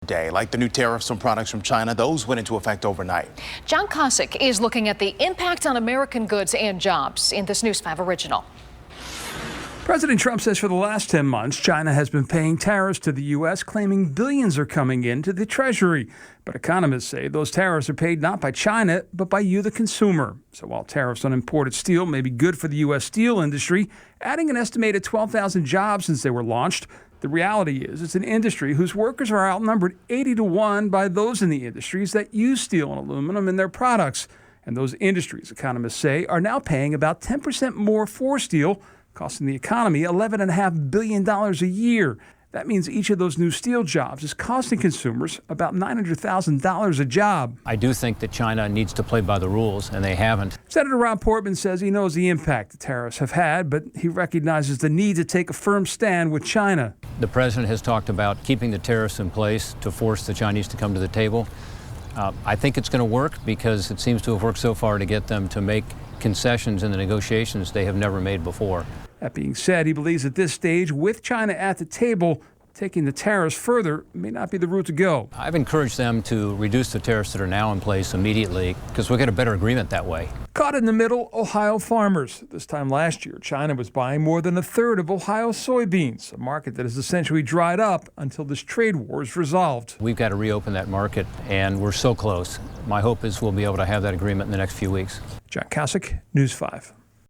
day, like the new tariffs on products from China. Those went into effect overnight. John Kosick is looking at the impact on American goods and jobs in this News 5 original. President Trump says for the last 10 months, China has been paying tariffs to the U.S., claiming billions are coming into the Treasury. But economists say those tariffs are paid not by China, but by you, the consumer. So while tariffs on imported steel may be good for the U.S. steel industry, adding an estimated 12,000 jobs since they were launched, the reality is it's an industry whose workers are outnumbered 80-1 by those in the industries that use steel and aluminum in their products. And those industries, economists say, are now paying about 10% more for steel, costing the economy $11.5 billion a year. That means each of those new steel jobs is costing consumers about $900,000 a job. I do think that China needs to play by the rules, and they haven't. Senator Rob Portman says he knows the impact the tariffs have had, but he recognizes the need to take a firm stand with China. The president has talked about keeping the tariffs in place to force the Chinese to come to the table. I think it's going to work because it seems to have worked so far to get them to make concessions in the negotiations they have never made before. That being said, he believes at this stage, with China at the table, taking the tariffs further may not be the route to go. I've encouraged them to reduce the tariffs that are now in place immediately because we'll get a better agreement that way. Caught in the middle, Ohio farmers. This time last year, China was buying more than a third of Ohio soybeans, a market that has essentially dried up until this trade war is resolved. We've got to reopen that market, and we're so close. My hope is we'll be able to have that agreement in the next few weeks. John Kosick, News 5.